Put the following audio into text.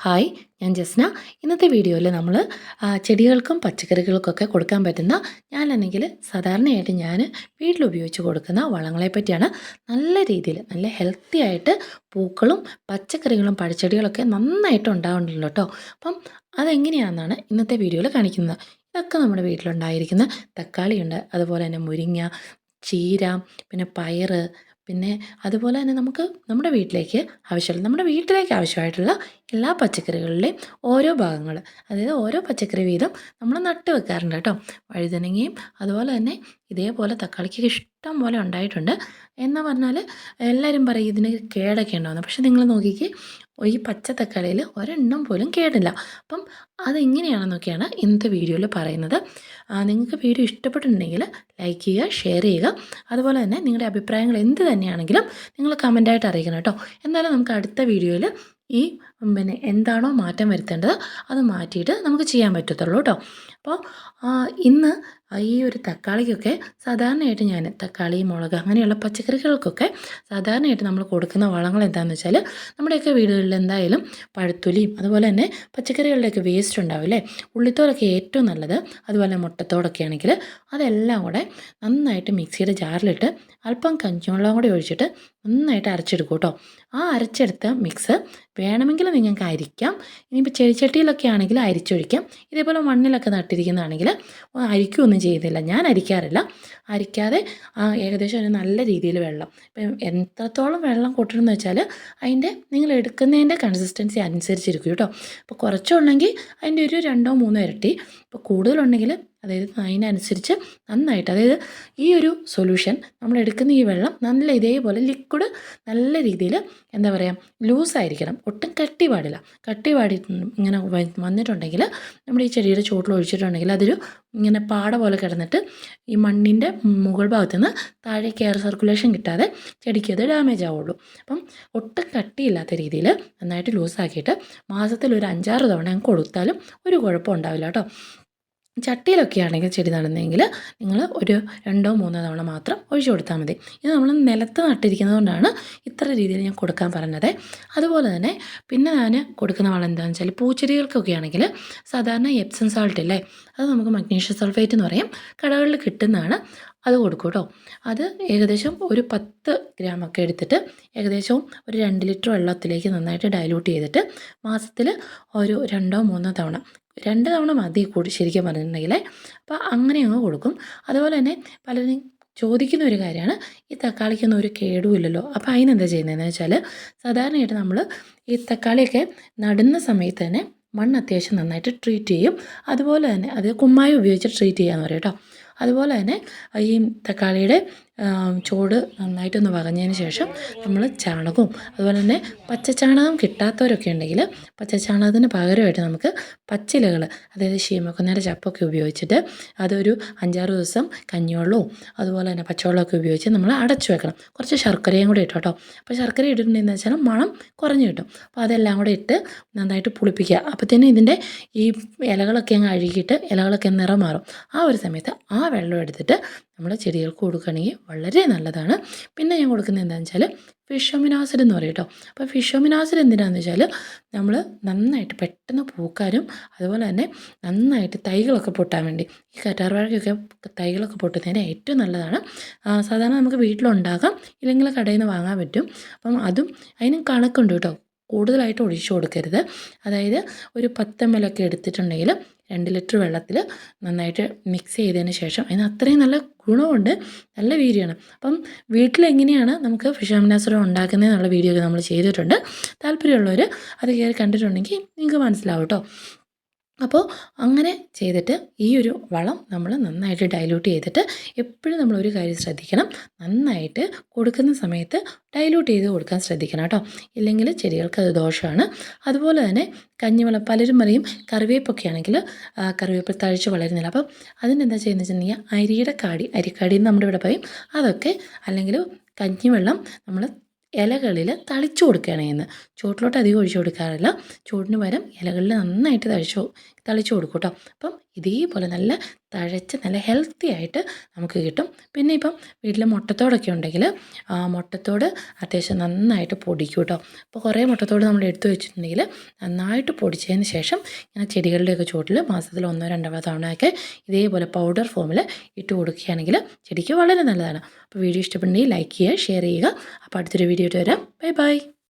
Hi, ഞാൻ ജസ്ന. ഇന്നത്തെ വീഡിയോയിൽ നമ്മൾ ചെടികൾക്കും പച്ചക്കറികൾക്കൊക്കെ കൊടുക്കാൻ പറ്റുന്ന ഞാനാണെങ്കിൽ സാധാരണയായിട്ട് ഞാൻ വീട്ടിൽ ഉപയോഗിച്ച് കൊടുക്കുന്ന വളങ്ങളെ പറ്റിയാണ്. നല്ല രീതിയിൽ നല്ല ഹെൽത്തി ആയിട്ട് പൂക്കളും പച്ചക്കറികളും പഴച്ചെടികളൊക്കെ നന്നായിട്ട് ഉണ്ടാവുന്നുണ്ടല്ലോ കേട്ടോ. അപ്പം അതെങ്ങനെയാണെന്നാണ് ഇന്നത്തെ വീഡിയോയിൽ കാണിക്കുന്നത്. ഇതൊക്കെ നമ്മുടെ വീട്ടിലുണ്ടായിരിക്കുന്ന തക്കാളിയുണ്ട്, അതുപോലെ തന്നെ മുരിങ്ങ, ചീര, പിന്നെ പയറ്, പിന്നെ അതുപോലെ തന്നെ നമുക്ക് നമ്മുടെ വീട്ടിലേക്ക് ആവശ്യമായിട്ടുള്ള എല്ലാ പച്ചക്കറികളിലെയും ഓരോ ഭാഗങ്ങൾ, അതായത് ഓരോ പച്ചക്കറി വീതം നമ്മൾ നട്ട് വെക്കാറുണ്ട് കേട്ടോ. വഴുതനങ്ങയും അതുപോലെ തന്നെ ഇതേപോലെ തക്കാളിക്ക് ഇഷ്ടം പോലെ ഉണ്ടായിട്ടുണ്ട്. എന്ന് പറഞ്ഞാൽ എല്ലാവരും പറയും ഇതിന് കേടൊക്കെ ഉണ്ടാകുന്നു, പക്ഷെ നിങ്ങൾ നോക്കിക്കേ, ഈ പച്ച തക്കാളിയിൽ ഒരെണ്ണം പോലും കേടില്ല. അപ്പം അതെങ്ങനെയാണെന്നൊക്കെയാണ് ഇന്നത്തെ വീഡിയോയിൽ പറയുന്നത്. നിങ്ങൾക്ക് വീഡിയോ ഇഷ്ടപ്പെട്ടിട്ടുണ്ടെങ്കിൽ ലൈക്ക് ചെയ്യുക, ഷെയർ ചെയ്യുക. അതുപോലെ തന്നെ നിങ്ങളുടെ അഭിപ്രായങ്ങൾ എന്ത് തന്നെയാണെങ്കിലും നിങ്ങൾ കമൻറ്റായിട്ട് അറിയിക്കണം കേട്ടോ. എന്നാലും നമുക്ക് അടുത്ത വീഡിയോയിൽ ഈ എന്താണോ മാറ്റം വരുത്തേണ്ടത് അത് മാറ്റിയിട്ട് നമുക്ക് ചെയ്യാൻ പറ്റത്തുള്ളൂ കേട്ടോ. അപ്പോൾ ഇന്ന് ഈ ഒരു തക്കാളിക്കൊക്കെ സാധാരണയായിട്ട് ഞാൻ തക്കാളി, മുളക് അങ്ങനെയുള്ള പച്ചക്കറികൾക്കൊക്കെ സാധാരണയായിട്ട് നമ്മൾ കൊടുക്കുന്ന വളങ്ങൾ എന്താണെന്ന് വെച്ചാൽ, നമ്മുടെയൊക്കെ വീടുകളിൽ എന്തായാലും പഴത്തൊലിയും അതുപോലെ തന്നെ പച്ചക്കറികളുടെയൊക്കെ വേസ്റ്റ് ഉണ്ടാവില്ലേ, ഉള്ളിത്തോടൊക്കെ ഏറ്റവും നല്ലത്. അതുപോലെ മുട്ടത്തോടൊക്കെ ആണെങ്കിൽ അതെല്ലാം കൂടെ നന്നായിട്ട് മിക്സിയുടെ ജാറിലിട്ട് അല്പം കഞ്ഞിവെള്ളം കൂടി ഒഴിച്ചിട്ട് നന്നായിട്ട് അരച്ചെടുക്കും കേട്ടോ. ആ അരച്ചെടുത്ത മിക്സ് വേണമെങ്കിൽ നിങ്ങൾക്ക് അരിക്കാം. ഇനിയിപ്പോൾ ചെടിച്ചട്ടിയിലൊക്കെ ആണെങ്കിൽ അരിച്ചൊഴിക്കാം. ഇതേപോലെ മണ്ണിലൊക്കെ നട്ടിരിക്കുന്നതാണെങ്കിൽ അരിക്കുകയൊന്നും ചെയ്യുന്നില്ല. ഞാൻ അരിക്കാറില്ല. അരിക്കാതെ ഏകദേശം ഒരു നല്ല രീതിയിൽ വെള്ളം, ഇപ്പം എത്രത്തോളം വെള്ളം കൂട്ടണമെന്ന് വെച്ചാൽ അതിൻ്റെ നിങ്ങൾ എടുക്കുന്നതിൻ്റെ കൺസിസ്റ്റൻസി അനുസരിച്ചിരിക്കും കേട്ടോ. ഇപ്പോൾ കുറച്ചുണ്ടെങ്കിൽ അതിൻ്റെ ഒരു 2-3 ഇരട്ടി, ഇപ്പോൾ കൂടുതലുണ്ടെങ്കിൽ അതായത് അതിനനുസരിച്ച് നന്നായിട്ട്, അതായത് ഈ ഒരു സൊല്യൂഷൻ നമ്മൾ എടുക്കുന്ന ഈ വെള്ളം നല്ല ഇതേപോലെ ലിക്വിഡ് നല്ല രീതിയിൽ എന്താ പറയുക ലൂസായിരിക്കണം, ഒട്ടും കട്ടി പാടില്ല. കട്ടി പാടി ഇങ്ങനെ വന്നിട്ടുണ്ടെങ്കിൽ നമ്മുടെ ഈ ചെടിയുടെ ചുവട്ടിൽ ഒഴിച്ചിട്ടുണ്ടെങ്കിൽ അതൊരു ഇങ്ങനെ പാട പോലെ കിടന്നിട്ട് ഈ മണ്ണിൻ്റെ മുകൾ ഭാഗത്തു നിന്ന് താഴേക്ക് എയർ സർക്കുലേഷൻ കിട്ടാതെ ചെടിക്ക് അത് ഡാമേജ് ആവുള്ളൂ. അപ്പം ഒട്ടും കട്ടിയില്ലാത്ത രീതിയിൽ നന്നായിട്ട് ലൂസാക്കിയിട്ട് മാസത്തിൽ ഒരു 5-6 തവണ കൊടുത്താലും ഒരു കുഴപ്പം ഉണ്ടാവില്ല കേട്ടോ. ചട്ടിയിലൊക്കെ ആണെങ്കിൽ ചെടി നടുന്നതെങ്കിൽ നിങ്ങൾ ഒരു 2-3 തവണ മാത്രം ഒഴിച്ചു കൊടുത്താൽ മതി. ഇത് നമ്മൾ നിലത്ത് നട്ടിരിക്കുന്നത് കൊണ്ടാണ് ഇത്ര രീതിയിൽ ഞാൻ കൊടുക്കാൻ പറഞ്ഞത്. അതുപോലെ തന്നെ പിന്നെ ഞാൻ കൊടുക്കുന്ന വളം എന്താണെന്ന് വെച്ചാൽ, പൂച്ചെടികൾക്കൊക്കെ ആണെങ്കിൽ സാധാരണ എപ്സം സാൾട്ട് ഇല്ലേ, അത് നമുക്ക് മഗ്നീഷ്യം സൾഫേറ്റ് എന്ന് പറയും, കടകളിൽ കിട്ടുന്നതാണ്. അത് കൊടുക്കും കേട്ടോ. അത് ഏകദേശം ഒരു 10 ഗ്രാമൊക്കെ എടുത്തിട്ട് ഏകദേശം ഒരു 2 ലിറ്റർ വെള്ളത്തിലേക്ക് നന്നായിട്ട് ഡൈല്യൂട്ട് ചെയ്തിട്ട് മാസത്തിൽ ഒരു 2-3 തവണ, 2 തവണ മതി കൂടി ശരിക്കും പറഞ്ഞിട്ടുണ്ടെങ്കിൽ. അപ്പോൾ അങ്ങനെ അങ്ങ് കൊടുക്കും. അതുപോലെ തന്നെ പലരും ചോദിക്കുന്ന ഒരു കാര്യമാണ്, ഈ തക്കാളിക്കൊന്നും ഒരു കേടുമില്ലല്ലോ, അപ്പോൾ അതിനെന്താ ചെയ്യുന്നതെന്ന് വെച്ചാൽ, സാധാരണയായിട്ട് നമ്മൾ ഈ തക്കാളിയൊക്കെ നടുന്ന സമയത്ത് തന്നെ മണ്ണ് അത്യാവശ്യം നന്നായിട്ട് ട്രീറ്റ് ചെയ്യും. അതുപോലെ തന്നെ അത് കുമ്മായം ഉപയോഗിച്ച് ട്രീറ്റ് ചെയ്യാമെന്ന് പറയും കേട്ടോ. അതുപോലെ തന്നെ ഈ തക്കാളിയുടെ ചോട് നന്നായിട്ടൊന്ന് വകഞ്ഞതിന് ശേഷം നമ്മൾ ചാണകവും അതുപോലെ തന്നെ പച്ചച്ചാണകം കിട്ടാത്തവരൊക്കെ ഉണ്ടെങ്കിൽ പച്ചച്ചാണകത്തിന് പകരമായിട്ട് നമുക്ക് പച്ചിലകൾ, അതായത് ശീമക്കൊന്നയുടെ ചപ്പൊക്കെ ഉപയോഗിച്ചിട്ട് അതൊരു 5-6 ദിവസം കഞ്ഞിവെള്ളവും അതുപോലെ തന്നെ പച്ചവെള്ളമൊക്കെ ഉപയോഗിച്ച് നമ്മൾ അടച്ചു വെക്കണം. കുറച്ച് ശർക്കരയും കൂടി ഇട്ടോ കേട്ടോ. അപ്പോൾ ശർക്കര ഇട്ടിട്ടുണ്ടെന്ന് വെച്ചാൽ മണം കുറഞ്ഞു കിട്ടും. അപ്പോൾ അതെല്ലാം കൂടെ ഇട്ട് നന്നായിട്ട് പുളിപ്പിക്കുക. അപ്പോഴത്തേനും ഇതിൻ്റെ ഈ ഇലകളൊക്കെ അങ്ങ് അഴുകിയിട്ട് ഇലകളൊക്കെ നിറം മാറും. ആ ഒരു സമയത്ത് ആ വെള്ളം എടുത്തിട്ട് നമ്മൾ ചെടികൾക്ക് കൊടുക്കുകയാണെങ്കിൽ വളരെ നല്ലതാണ്. പിന്നെ ഞാൻ കൊടുക്കുന്നത് എന്താണെന്ന് വെച്ചാൽ ഫിഷോമിൻ ആസിഡ് എന്ന് പറയും കേട്ടോ. അപ്പോൾ ഫിഷോമിൻ ആസിഡ് എന്തിനാണെന്ന് വെച്ചാൽ, നമ്മൾ നന്നായിട്ട് പെട്ടെന്ന് പൂക്കാനും അതുപോലെ തന്നെ നന്നായിട്ട് തൈകളൊക്കെ പൊട്ടാൻ വേണ്ടി, ഈ കറ്റാർവാഴയ്ക്കൊക്കെ തൈകളൊക്കെ പൊട്ടുന്നതിന് ഏറ്റവും നല്ലതാണ്. സാധാരണ നമുക്ക് വീട്ടിലുണ്ടാകാം, ഇല്ലെങ്കിൽ കടയിൽ നിന്ന് വാങ്ങാൻ പറ്റും. അപ്പം അതും അതിനും കണക്കുണ്ട് കേട്ടോ. കൂടുതലായിട്ട് ഒഴിച്ചു കൊടുക്കരുത്. അതായത് ഒരു 10 ml ഒക്കെ എടുത്തിട്ടുണ്ടെങ്കിൽ 2 ലിറ്റർ വെള്ളത്തിൽ നന്നായിട്ട് മിക്സ് ചെയ്തതിന് ശേഷം, അതിന് അത്രയും നല്ല ഗുണമുണ്ട്, നല്ല വീര്യമാണ്. അപ്പം വീട്ടിലെങ്ങനെയാണ് നമുക്ക് ഫിഷോമിൻ ആസിഡ് ഉണ്ടാക്കുന്നത് എന്നുള്ള വീഡിയോ ഒക്കെ നമ്മൾ ചെയ്തിട്ടുണ്ട്. താല്പര്യമുള്ളവർ അത് കയറി കണ്ടിട്ടുണ്ടെങ്കിൽ നിങ്ങൾക്ക് മനസ്സിലാവും കേട്ടോ. അപ്പോൾ അങ്ങനെ ചെയ്തിട്ട് ഈ ഒരു വളം നമ്മൾ നന്നായിട്ട് ഡൈല്യൂട്ട് ചെയ്തിട്ട്, എപ്പോഴും നമ്മളൊരു കാര്യം ശ്രദ്ധിക്കണം, നന്നായിട്ട് കൊടുക്കുന്ന സമയത്ത് ഡൈല്യൂട്ട് ചെയ്ത് കൊടുക്കാൻ ശ്രദ്ധിക്കണം കേട്ടോ. ഇല്ലെങ്കിൽ ചെടികൾക്ക് അത് ദോഷമാണ്. അതുപോലെ തന്നെ കഞ്ഞിവെള്ളം, പലരും പറയും കറിവേപ്പൊക്കെ ആണെങ്കിൽ കറിവേപ്പ് തഴച്ച് വളരുന്നില്ല. അപ്പം അതിനെന്താ ചെയ്യുന്നത് വെച്ചിട്ടുണ്ടെങ്കിൽ അരിക്കാടി എന്ന് നമ്മുടെ ഇവിടെ പറയും, അതൊക്കെ അല്ലെങ്കിൽ കഞ്ഞിവെള്ളം നമ്മൾ ഇലകളിൽ തളിച്ചു കൊടുക്കുകയാണ് ചെയ്യുന്നത്. ചുവട്ടിലോട്ട് അധികം ഒഴിച്ചു കൊടുക്കാറില്ല. ചുവട്ടിന് പകരം ഇലകളിൽ നന്നായിട്ട് തളിച്ചു കൊടുക്കും കേട്ടോ. അപ്പം ഇതേപോലെ നല്ല തഴച്ച് നല്ല ഹെൽത്തി ആയിട്ട് നമുക്ക് കിട്ടും. പിന്നെ ഇപ്പം വീട്ടിൽ മുട്ടത്തോടൊക്കെ ഉണ്ടെങ്കിൽ മുട്ടത്തോട് അത്യാവശ്യം നന്നായിട്ട് പൊടിക്കും കേട്ടോ. അപ്പോൾ കുറേ മുട്ടത്തോട് നമ്മൾ എടുത്തു വെച്ചിട്ടുണ്ടെങ്കിൽ നന്നായിട്ട് പൊടിച്ചതിന് ശേഷം ഇങ്ങനെ ചെടികളുടെയൊക്കെ ചുവട്ടിൽ മാസത്തിൽ 1-2 തവണയൊക്കെ ഇതേപോലെ പൗഡർ ഫോമിൽ ഇട്ട് കൊടുക്കുകയാണെങ്കിൽ ചെടിക്ക് വളരെ നല്ലതാണ്. അപ്പോൾ വീഡിയോ ഇഷ്ടപ്പെടുന്നെങ്കിൽ ലൈക്ക് ചെയ്യുക, ഷെയർ ചെയ്യുക. അപ്പോൾ അടുത്തൊരു വീഡിയോ ആയിട്ട് വരാം. Bye bye.